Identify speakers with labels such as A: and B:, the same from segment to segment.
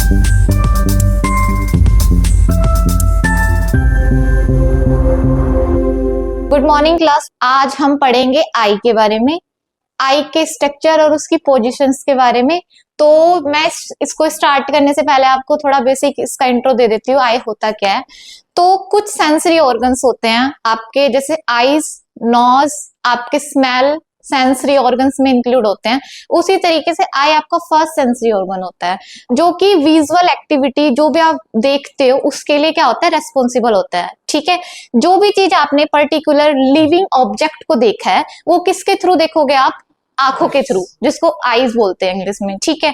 A: Good morning class. आज हम पढ़ेंगे आई के बारे में, आई के स्ट्रक्चर और उसकी पोजीशंस के बारे में। तो मैं इसको स्टार्ट करने से पहले आपको थोड़ा बेसिक इसका इंट्रो दे देती हूँ, आई होता क्या है। तो कुछ सेंसरी ऑर्गन्स होते हैं आपके, जैसे आईज, नोज, आपके स्मेल सेंसरी ऑर्गन्स में इंक्लूड होते हैं। उसी तरीके से आई आपका फर्स्ट सेंसरी ऑर्गन होता है, जो कि विजुअल एक्टिविटी जो भी आप देखते हो उसके लिए क्या होता है, रेस्पॉन्सिबल होता है। ठीक है, जो भी चीज आपने पर्टिकुलर लिविंग ऑब्जेक्ट को देखा है वो किसके थ्रू देखोगे आप, आंखों के थ्रू, जिसको आईज बोलते हैं इंग्लिश में। ठीक है,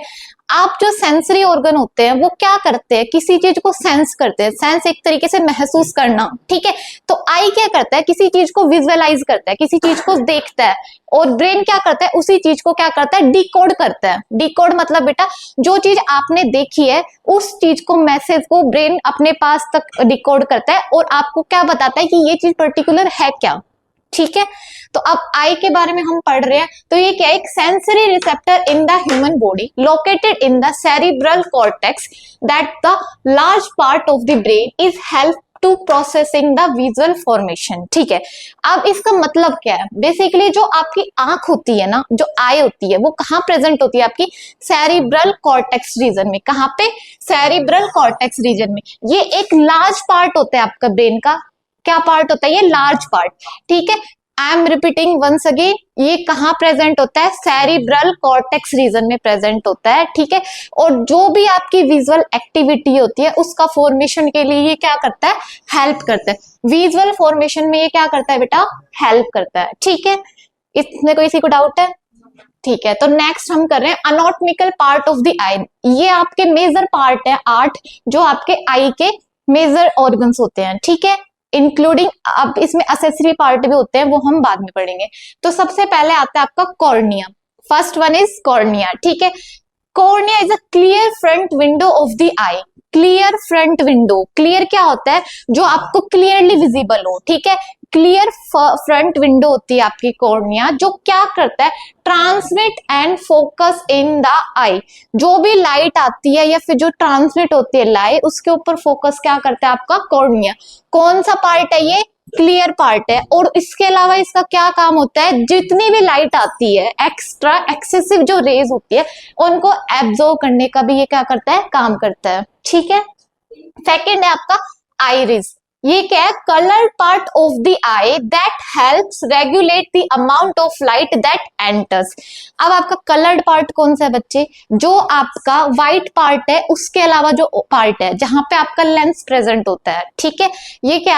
A: आप जो सेंसरी ऑर्गन होते हैं वो क्या करते हैं, किसी चीज को सेंस करते हैं। सेंस एक तरीके से महसूस करना। ठीक है, तो आई क्या करता है, किसी चीज को विजुअलाइज करता है, किसी चीज को देखता है। और ब्रेन क्या करता है, उसी चीज को क्या करता है, डिकोड करता है। डिकोड मतलब बेटा, जो चीज आपने देखी है उस चीज को, मैसेज को ब्रेन अपने पास तक डिकोड करता है और आपको क्या बताता है कि ये चीज पर्टिकुलर है क्या। ठीक है, तो अब आई के बारे में हम पढ़ रहे हैं। तो ये क्या है, एक sensory receptor in the human body located in the cerebral cortex that the large part of the brain is help to processing the visual formation. ठीक है, अब इसका मतलब क्या है, बेसिकली जो आपकी आंख होती है ना, जो आई होती है, वो कहाँ प्रेजेंट होती है, आपकी सेरिब्रल कॉर्टेक्स रीजन में। कहाँ पे, सेरिब्रल कॉर्टेक्स रीजन में। ये एक लार्ज पार्ट होता है आपका ब्रेन का। क्या पार्ट होता है, ये लार्ज पार्ट। ठीक है, I am repeating once again, ये कहाँ प्रेजेंट होता है, सेरिब्रल कॉर्टेक्स रीजन में प्रेजेंट होता है। ठीक है, और जो भी आपकी विजुअल एक्टिविटी होती है उसका फॉर्मेशन के लिए ये क्या करता है, हेल्प करता है। विजुअल फॉर्मेशन में ये क्या करता है बेटा, हेल्प करता है। ठीक है, इसमें कोई किसी को डाउट है? ठीक है, तो नेक्स्ट हम कर रहे हैं अनाटॉमिकल पार्ट ऑफ द आई। ये आपके मेजर पार्ट है 8, जो आपके आई के मेजर ऑर्गन्स होते हैं। ठीक है, इंक्लूडिंग, अब इसमें असेसरी पार्ट भी होते हैं, वो हम बाद में पढ़ेंगे। तो सबसे पहले आता है आपका cornea. First one is cornea. ठीक है, cornea is a clear front window of the I. Clear front window, clear क्या होता है, जो आपको क्लियरली विजिबल हो। ठीक है, क्लियर फ्रंट विंडो होती है आपकी कॉर्निया, जो क्या करता है, transmit and focus in the eye. जो भी लाइट आती है या फिर जो ट्रांसमिट होती है लाइट, उसके ऊपर फोकस क्या करता है आपका कॉर्निया। कौन सा पार्ट है ये, क्लियर पार्ट है। और इसके अलावा इसका क्या काम होता है, जितनी भी लाइट आती है, एक्स्ट्रा एक्सेसिव जो रेज होती है, उनको एब्जॉर्ब करने का भी ये क्या करता है, काम करता है। ठीक है, सेकेंड है आपका आइरिस। ये क्या है, coloured part of the I that helps regulate the amount of light that enters. अब आपका कलर्ड पार्ट कौन सा है बच्चे, जो आपका व्हाइट पार्ट है, उसके अलावा जो पार्ट है जहां पे आपका लेंस प्रेजेंट होता है। ठीक है, ये क्या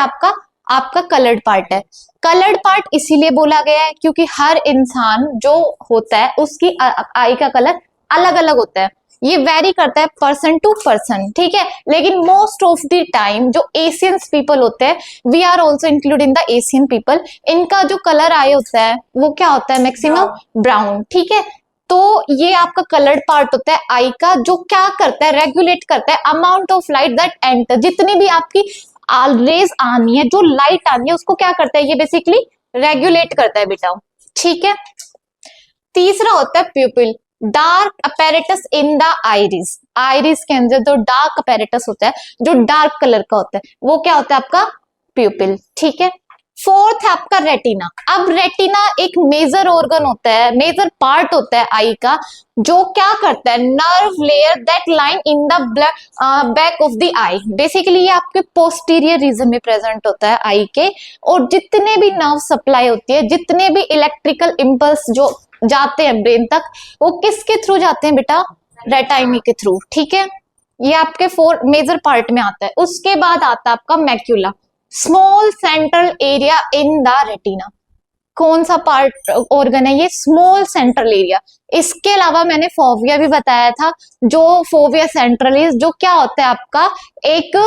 A: आपका कलर्ड पार्ट है। कलर्ड पार्ट इसीलिए बोला गया है क्योंकि हर इंसान जो होता है उसकी आई का कलर अलग अलग होता है। ये वेरी करता है पर्सन टू पर्सन। ठीक है, लेकिन मोस्ट ऑफ द टाइम जो एशियंस पीपल होते हैं, we are also include in the Asian people, इनका जो कलर आई होता है वो क्या होता है, मैक्सिमम ब्राउन। ठीक है, तो ये आपका कलर्ड पार्ट होता है आई का, जो क्या करता है, रेगुलेट करता है amount of light that enter. जितनी भी आपकी रेज आनी है, जो लाइट आनी है, उसको क्या करता है, ये बेसिकली रेगुलेट करता है बेटा। ठीक है, तीसरा होता है प्यूपिल, dark apparatus in the iris. Iris के अंदर जो डार्क अपैरेटस होता है, जो डार्क कलर का होता है, वो क्या होता है आपका प्यूपिल। ठीक है, फोर्थ है आपका रेटिना। अब रेटिना एक मेजर ऑर्गन होता है, मेजर पार्ट होता है आई का, जो क्या करता है, nerve layer that line in the back of the I. Basically ये आपके पोस्टीरियर रीजन में प्रेजेंट होता है आई के। और जितने भी नर्व सप्लाई होती है, जितने भी इलेक्ट्रिकल इंपल्स जो जाते हैं ब्रेन तक, वो किसके थ्रू जाते हैं बेटा, रेटाइनी के थ्रू। ठीक है, ये आपके 4 मेजर पार्ट में आता है। उसके बाद आता है आपका macula, small central area in the retina. कौन सा पार्ट ऑर्गन है ये, स्मॉल सेंट्रल एरिया। इसके अलावा मैंने फोविया भी बताया था, जो फोविया सेंट्रलिस, जो क्या होता है आपका एक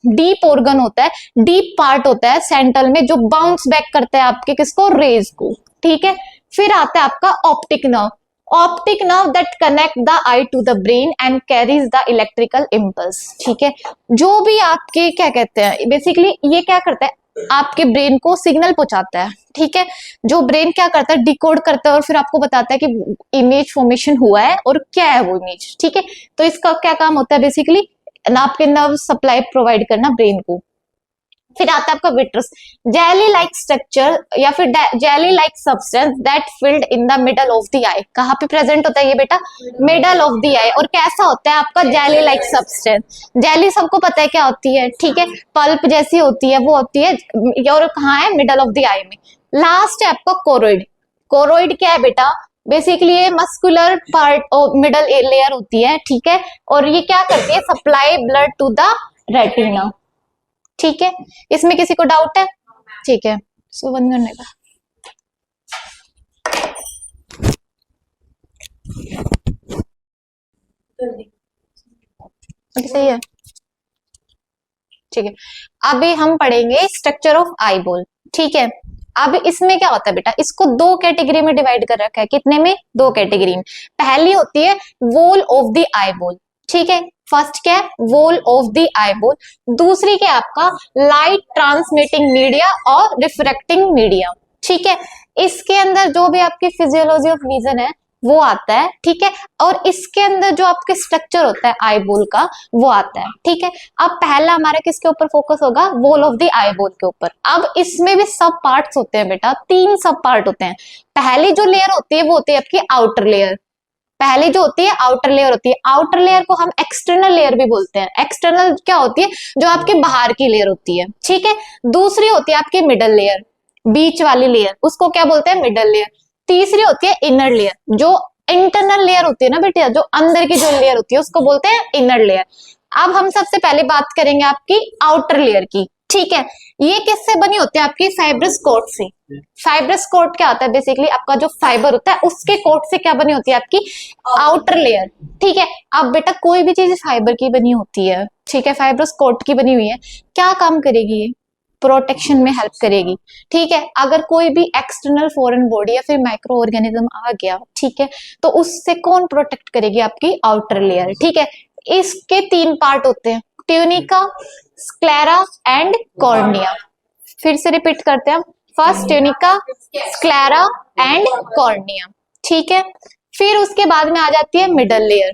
A: डीप ऑर्गन होता है, डीप पार्ट होता है सेंट्रल में, जो बाउंस बैक करता है आपके किसको, रेज को। ठीक है, फिर आता है आपका optic nerve. Optic nerve that connect the eye to the brain and carries the electrical impulse. ठीक है, जो भी आपके क्या कहते हैं, बेसिकली ये क्या करता है, आपके ब्रेन को सिग्नल पहुंचाता है, ठीक है। जो ब्रेन क्या करता है, डिकोड करता है और फिर आपको बताता है कि इमेज फॉर्मेशन हुआ है और क्या है वो इमेज, ठीक है। तो इसका क्या काम होता है बेसिकली, आपके नर्व सप्लाई प्रोवाइड करना ब्रेन को। फिर आता है आपका विट्रस, जेली लाइक स्ट्रक्चर या फिर jelly like substance that filled in the middle of the eye. कहाँ पे प्रेजेंट होता है ये बेटा, मिडल ऑफ द आई। और कैसा होता है आपका जेली लाइक सब्सटेंस, जेली सबको पता है क्या होती है, ठीक है, पल्प जैसी होती है वो होती है, और कहाँ है, मिडल ऑफ द आई में। लास्ट है आपका कोरोइड। कोरोइड क्या है बेटा, बेसिकली ये मस्कुलर पार्ट मिडल लेयर होती है, ठीक है। और ये क्या करती है, supply blood to the retina, ठीक है। इसमें किसी को डाउट है, ठीक है, इसको बंद करने का। सही है, ठीक है। अभी हम पढ़ेंगे स्ट्रक्चर ऑफ आई बॉल, ठीक है। अब इसमें क्या होता है बेटा, इसको दो कैटेगरी में डिवाइड कर रखा है, कितने में, दो कैटेगरी में। पहली होती है wall of the eye ball, ठीक है। फर्स्ट क्या है, wall of the eye ball. दूसरी क्या है आपका, लाइट ट्रांसमिटिंग मीडिया और रिफ्रैक्टिंग मीडिया, ठीक है। इसके अंदर जो भी आपकी फिजियोलॉजी ऑफ विजन है वो आता है, ठीक है। और इसके अंदर जो आपके स्ट्रक्चर होता है आई बॉल का वो आता है, ठीक है। अब पहला हमारा किसके ऊपर फोकस होगा, wall of the eye ball के ऊपर। अब इसमें भी सब पार्ट्स होते हैं बेटा, तीन सब पार्ट होते हैं। पहली जो लेयर होती है वो होती है आपकी आउटर लेयर। पहले जो होती है आउटर लेयर होती है, आउटर लेयर को हम एक्सटर्नल लेयर भी बोलते हैं। एक्सटर्नल क्या होती है, जो आपके बाहर की लेयर होती है, ठीक है। दूसरी होती है आपकी मिडल लेयर, बीच वाली लेयर, उसको क्या बोलते हैं, मिडल लेयर। तीसरी होती है इनर लेयर, जो इंटरनल लेयर होती है ना बेटा, जो अंदर की जो लेयर होती है उसको बोलते हैं इनर लेयर। अब हम सबसे पहले बात करेंगे आपकी आउटर लेयर की, ठीक है। ये किससे बनी होती है, आपकी फाइब्रस कोट से। फाइब्रस कोट क्या होता है, बेसिकली आपका जो फाइबर होता है उसके कोट से क्या बनी होती है, आपकी आउटर लेयर, ठीक है। अब बेटा कोई भी चीज फाइबर की बनी होती है, ठीक है, फाइब्रस कोट की बनी हुई है, क्या काम करेगी ये, प्रोटेक्शन में हेल्प करेगी, ठीक है। अगर कोई भी एक्सटर्नल फॉरेन बॉडी या फिर माइक्रो ऑर्गेनिज्म आ गया, ठीक है, तो उससे कौन प्रोटेक्ट करेगी, आपकी आउटर लेयर, ठीक है। इसके तीन पार्ट होते हैं, ट्यूनिका, स्क्लेरा एंड कॉर्निया। फिर से रिपीट करते हैं, first tunica, sclera and cornea, ठीक है। फिर उसके बाद में आ जाती है मिडल लेयर,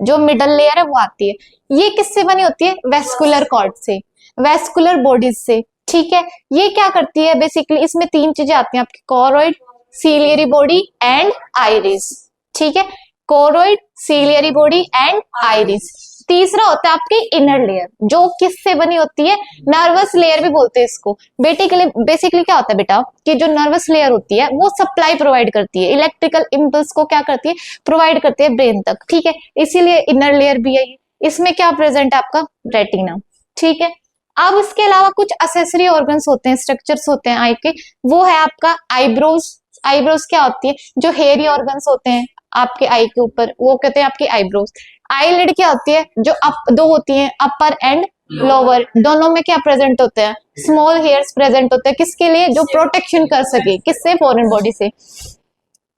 A: जो मिडल लेयर है वो आती है, ये किससे बनी होती है, वेस्कुलर कॉर्ड से, वेस्कुलर बॉडीज से, ठीक है। ये क्या करती है बेसिकली, इसमें तीन चीजें आती हैं आपकी, choroid, ciliary body and iris, ठीक है। Choroid, ciliary body and iris. तीसरा होता है आपकी इनर लेयर, जो किससे बनी होती है, नर्वस लेयर भी बोलते हैं इसको। बेसिकली क्या होता है बेटा, कि जो नर्वस लेयर होती है वो सप्लाई प्रोवाइड करती है, इलेक्ट्रिकल इम्पल्स को क्या करती है, प्रोवाइड करती है ब्रेन तक, ठीक है। इसीलिए इनर लेयर भी है। इसमें क्या प्रेजेंट है आपका, रेटिना, ठीक है। अब इसके अलावा कुछ असेसरी ऑर्गन्स होते हैं, स्ट्रक्चर्स होते हैं आई के, वो है आपका आईब्रोज। आईब्रोज क्या होती है, जो हेयरी ऑर्गन्स होते हैं आपके आई के ऊपर, वो कहते हैं आपकी आईब्रोज। आईलिड क्या होती है, जो दो होती है, अपर एंड लोअर, दोनों में क्या प्रेजेंट होते हैं, स्मॉल हेयर्स प्रेजेंट होते हैं, किसके लिए, जो प्रोटेक्शन कर सके, किससे, फॉरेन बॉडी से।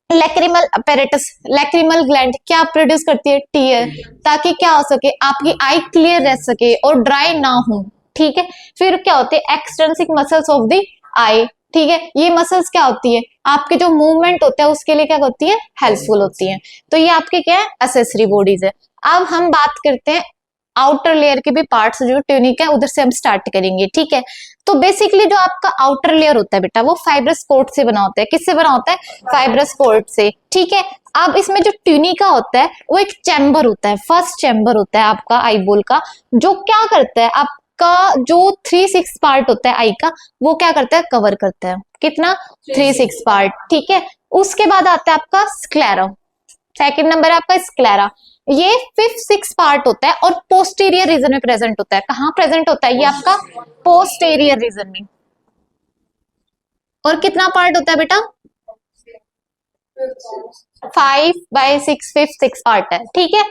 A: लैक्रिमल अपैरेटस, लैक्रिमल ग्लैंड क्या प्रोड्यूस करती है, टीयर, ताकि क्या हो सके, आपकी आई क्लियर रह सके और ड्राई ना हो, ठीक है। फिर क्या होते हैं, एक्सट्रिंसिक मसल्स ऑफ द आई, ठीक है। ये मसल्स क्या होती है, आपके जो मूवमेंट होता है उसके लिए क्या होती है, हेल्पफुल होती है। तो ये आपके क्या है, एसेसरी बॉडीज है। अब हम बात करते हैं आउटर लेयर के भी पार्ट्स, जो ट्यूनिक है उधर से हम स्टार्ट करेंगे, ठीक है। तो बेसिकली जो आपका आउटर लेयर होता है बेटा, वो फाइब्रस कोट से बना होता है, किससे बना होता है, फाइब्रस कोट से, ठीक है। अब इसमें जो ट्यूनिका होता है वो एक चैम्बर होता है, फर्स्ट चैम्बर होता है आपका आईबॉल का, जो क्या करता है, आपका जो 3-6 पार्ट होता है आई का, वो क्या करता है, कवर करता है, कितना, 3-6 पार्ट, ठीक है। उसके बाद आता है आपका स्क्लेरा, सेकंड नंबर है आपका स्क्लेरा। ये 5-6 पार्ट होता है और पोस्टीरियर रीजन में प्रेजेंट होता है। कहाँ प्रेजेंट होता है ये आपका, पोस्टीरियर रीजन में। और कितना पार्ट होता है बेटा, 5/6, 5-6 पार्ट है, ठीक है।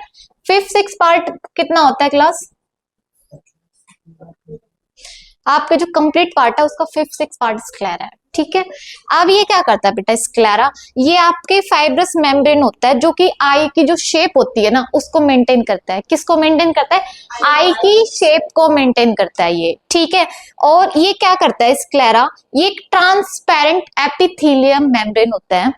A: 5-6 पार्ट कितना होता है क्लास, आपका जो कंप्लीट पार्ट है उसका 5th 6th पार्ट स्क्लेरा है, ठीक है। अब ये क्या करता है बेटा स्क्लेरा, ये आपके फाइब्रस मेम्ब्रेन होता है जो कि आई की जो शेप होती है ना उसको मेंटेन करता है। किसको मेंटेन करता है? आई की शेप को मेंटेन करता है ये, ठीक है। और ये क्या करता है स्क्लेरा, ये एक ट्रांसपेरेंट एपिथेलियम मेम्ब्रेन होता है।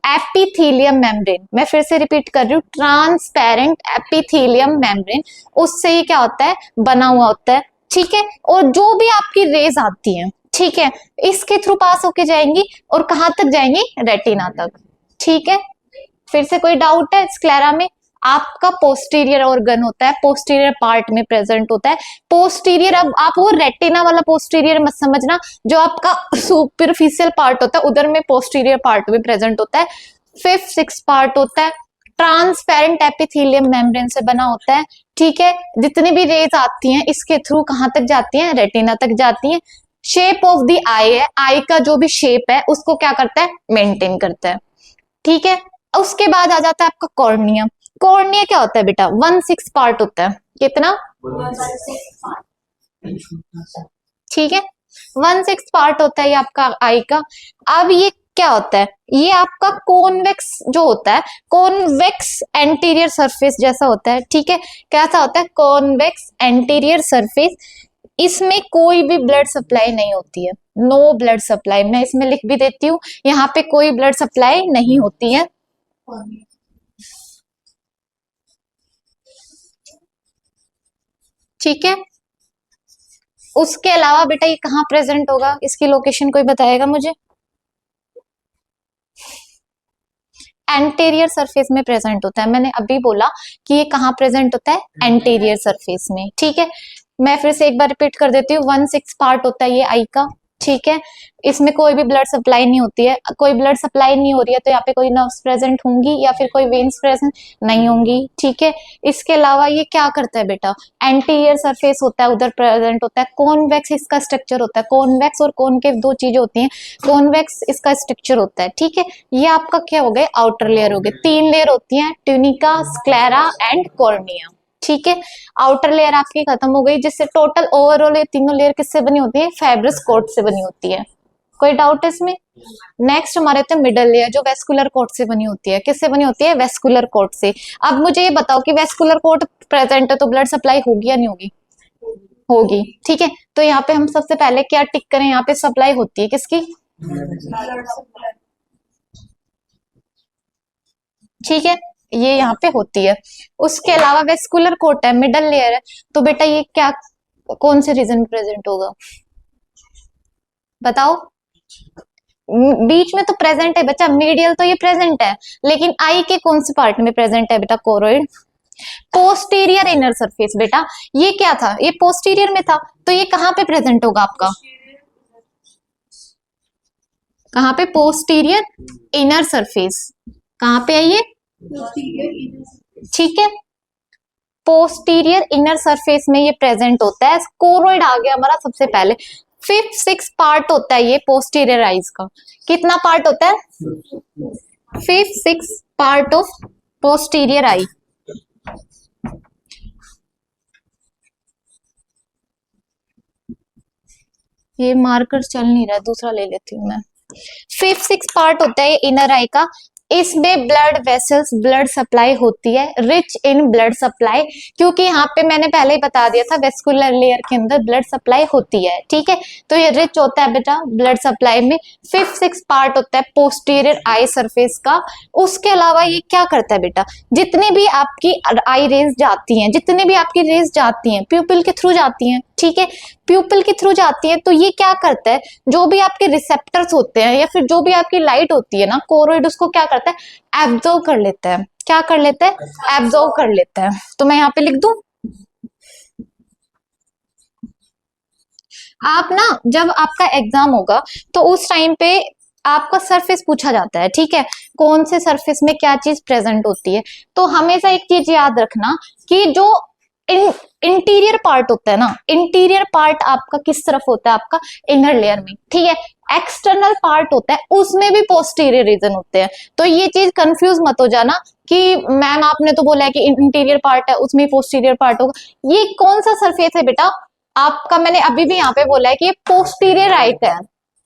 A: एपिथेलियम मेम्ब्रेन, मैं फिर से रिपीट कर रही हूँ, ट्रांसपेरेंट एपिथेलियम मेम्ब्रेन, उससे ये क्या होता है बना हुआ होता है, ठीक है। और जो भी आपकी रेज आती हैं, ठीक है, इसके थ्रू पास होके जाएंगी और कहां तक जाएंगी? रेटिना तक, ठीक है। फिर से कोई डाउट है स्क्लेरा में? आपका पोस्टीरियर ऑर्गन होता है, पोस्टीरियर पार्ट में प्रेजेंट होता है। पोस्टीरियर, अब आप वो रेटिना वाला पोस्टीरियर मत समझना, जो आपका सुपरफिशियल पार्ट होता है उधर में पोस्टीरियर पार्ट में प्रेजेंट होता है। 5th 6th पार्ट होता है, ट्रांसपेरेंट एपिथेलियम मेम्ब्रेन से बना होता है, ठीक है। जितनी भी रेज आती हैं इसके थ्रू कहां तक जाती हैं? रेटिना तक जाती हैं। शेप ऑफ द आई है, आई का जो भी शेप है उसको क्या करता है? मेंटेन करता है, ठीक है। उसके बाद आ जाता है आपका कॉर्निया। कॉर्निया क्या होता है बेटा? 1/6 पार्ट होता है। कितना? ठीक है, 1/6 पार्ट होता है ये आपका आई का। अब ये क्या होता है? ये आपका कॉन्वेक्स जो होता है, कॉन्वेक्स एंटीरियर सरफेस जैसा होता है, ठीक है। कैसा होता है? Convex anterior surface. इसमें कोई भी ब्लड सप्लाई नहीं होती है, नो ब्लड सप्लाई। मैं इसमें लिख भी देती हूँ, यहाँ पे कोई ब्लड सप्लाई नहीं होती है, ठीक है। उसके अलावा बेटा ये कहाँ प्रेजेंट होगा? इसकी लोकेशन कोई बताएगा मुझे? एंटीरियर सरफेस में प्रेजेंट होता है। मैंने अभी बोला कि ये कहाँ प्रेजेंट होता है? एंटीरियर सरफेस में, ठीक है। मैं फिर से एक बार रिपीट कर देती हूँ, 1/6 पार्ट होता है ये आई का, ठीक है। इसमें कोई भी ब्लड सप्लाई नहीं होती है। कोई ब्लड सप्लाई नहीं हो रही है तो यहाँ पे कोई नर्व्स प्रेजेंट होंगी या फिर कोई वेन्स प्रेजेंट नहीं होंगी, ठीक है। इसके अलावा ये क्या करता है बेटा? एंटीरियर सरफेस होता है उधर प्रेजेंट होता है। कॉन्वेक्स इसका स्ट्रक्चर होता है। कॉन्वेक्स और कॉनकेव दो चीजें होती हैं। कॉन्वेक्स इसका स्ट्रक्चर होता है, ठीक है। ये आपका क्या हो गए? आउटर लेयर हो गए। 3 लेयर होती है, ट्यूनिका, स्क्लेरा एंड कॉर्निया, ठीक है। आउटर लेयर आपकी खत्म हो गई, जिससे टोटल ओवरऑल ये तीनों लेयर किससे बनी होती है? फाइब्रस कोट से बनी होती है। कोई डाउट है इसमें? नेक्स्ट हमारे होते हैं मिडल लेयर, जो वेस्कुलर कोट से बनी होती है। किससे बनी होती है? वेस्कुलर कोट से। अब मुझे ये बताओ कि वेस्कुलर कोट प्रेजेंट है तो ब्लड सप्लाई होगी या नहीं होगी? होगी, ठीक है। तो यहाँ पे हम सबसे पहले क्या टिक करें? यहाँ पे सप्लाई होती है किसकी? ठीक है, ये यहाँ पे होती है। उसके अलावा वेस्कुलर कोट है, मिडल लेयर है, तो बेटा ये क्या कौन से रीजन में प्रेजेंट होगा? बताओ। बीच में तो प्रेजेंट है बच्चा, मीडियल तो ये प्रेजेंट है, लेकिन आई के कौन से पार्ट में प्रेजेंट है बेटा? कोरोइड। पोस्टीरियर इनर सरफेस बेटा, ये क्या था? ये पोस्टीरियर में था, तो ये कहाँ पे प्रेजेंट होगा आपका? कहाँ पे? Posterior inner surface. कहाँ पे है ये? ठीक है, पोस्टीरियर इनर सरफेस में ये प्रेजेंट होता है। कोरोइड आ गया हमारा सबसे पहले। 5th 6th पार्ट होता है ये पोस्टीरियर आइज का। कितना पार्ट होता है? 5th 6th part of posterior आई। ये मार्कर चल नहीं रहा, दूसरा ले लेती हूँ मैं। 5th 6th पार्ट होता है इनर आई का। इसमें ब्लड वेसल्स, ब्लड सप्लाई होती है, रिच इन ब्लड सप्लाई, क्योंकि यहाँ पे मैंने पहले ही बता दिया था वेस्कुलर लेयर के अंदर ब्लड सप्लाई होती है, ठीक है। तो ये रिच होता है बेटा ब्लड सप्लाई में। 5th 6th पार्ट होता है पोस्टीरियर आई सरफेस का। उसके अलावा ये क्या करता है बेटा? जितनी भी आपकी आई रेज जाती हैं, जितनी भी आपकी रेज जाती हैं प्यूपिल के थ्रू जाती हैं, ठीक है। प्यूपिल के थ्रू जाती है तो ये क्या करता है? जो भी आपके रिसेप्टर्स होते हैं या फिर जो भी आपकी लाइट होती है ना, कोरोइड उसको क्या करता है? एब्जॉर्ब कर लेता है। क्या कर लेता है? एब्जॉर्ब कर लेता है। तो मैं यहाँ पे लिख दूं, आप ना जब आपका एग्जाम होगा तो उस टाइम पे आपका सरफेस पूछा जाता है, ठीक है, कौन से सरफेस में क्या चीज प्रेजेंट होती है। तो हमेशा एक चीज याद रखना कि जो इंटीरियर पार्ट होता है ना, इंटीरियर पार्ट आपका किस तरफ होता है? आपका इनर लेयर में, ठीक है। एक्सटर्नल पार्ट होता है उसमें भी पोस्टीरियर रीजन होते हैं। तो ये चीज कंफ्यूज मत हो जाना कि मैम आपने तो बोला है कि इंटीरियर पार्ट है उसमें पोस्टीरियर पार्ट होगा। ये कौन सा सरफेस है बेटा? आपका मैंने अभी भी यहाँ पे बोला है कि ये पोस्टीरियर आई का है।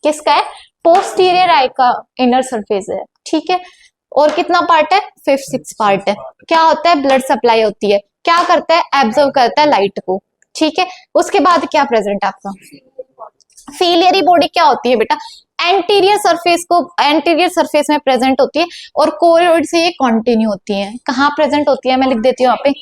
A: किसका है? पोस्टीरियर आई का इनर सरफेस है, ठीक है। और कितना पार्ट है? 5-6 पार्ट है। क्या होता है? ब्लड सप्लाई होती है। क्या करता है? एब्जॉर्व करता है लाइट को, ठीक है। उसके बाद क्या प्रेजेंट है आपका? सीलियरी बॉडी क्या होती है बेटा? एंटीरियर सरफेस में प्रेजेंट होती है और कोरोइड से ये कंटिन्यू होती है। कहाँ प्रेजेंट होती है? मैं लिख देती हूँ यहाँ पे,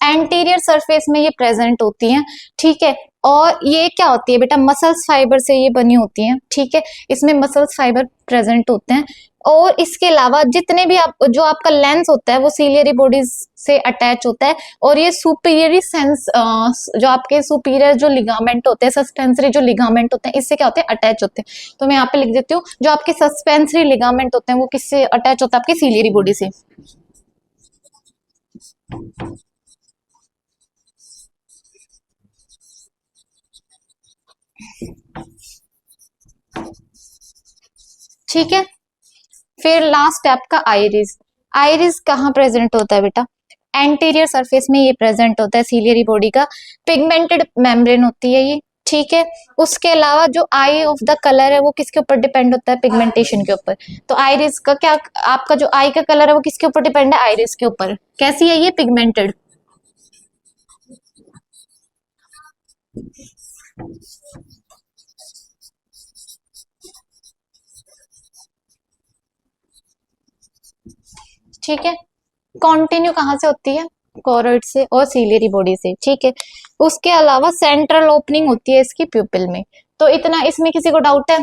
A: एंटीरियर सरफेस में ये प्रेजेंट होती हैं, ठीक है। और ये क्या होती है बेटा? मसल्स फाइबर से ये बनी होती हैं, ठीक है। इसमें मसल्स फाइबर प्रेजेंट होते हैं। और इसके अलावा जितने भी जो आपका लेंस होता है वो सीलियरी बॉडीज से अटैच होता है। और ये सुपीरियरी सेंस जो आपके सुपीरियर जो लिगामेंट होते हैं, सस्पेंसरी जो लिगामेंट होते हैं, इससे क्या होते हैं? अटैच होते हैं। तो मैं यहाँ पे लिख देती हूँ, जो आपके सस्पेंसरी लिगामेंट होते हैं वो किससे अटैच होता है? आपकी सीलियरी बॉडी से। ठीक है। फिर लास्ट है आपका आइरिस। आइरिस कहाँ प्रेजेंट होता है बेटा? एंटीरियर सरफेस में ये प्रेजेंट होता है सीलियरी बॉडी का। पिगमेंटेड मेम्ब्रेन होती है ये, ठीक है। उसके अलावा जो आई ऑफ द कलर है वो किसके ऊपर डिपेंड होता है? पिगमेंटेशन के ऊपर। तो आइरिस का क्या, आपका जो आई का कलर है वो किसके ऊपर डिपेंड है? आइरिस के ऊपर। कैसी है ये? पिगमेंटेड। ठीक है। कंटिन्यू कहाँ से होती है? कोरोइड से और सीलियरी बॉडी से, ठीक है। उसके अलावा सेंट्रल ओपनिंग होती है इसकी प्यूपिल में। तो इतना इसमें किसी को डाउट है?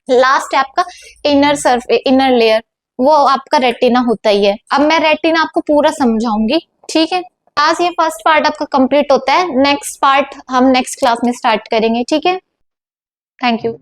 A: लास्ट है आपका इनर लेयर, वो आपका रेटिना होता ही है। अब मैं रेटिना आपको पूरा समझाऊंगी, ठीक है। आज ये फर्स्ट पार्ट आपका कंप्लीट होता है, नेक्स्ट पार्ट हम नेक्स्ट क्लास में स्टार्ट करेंगे, ठीक है। Thank you.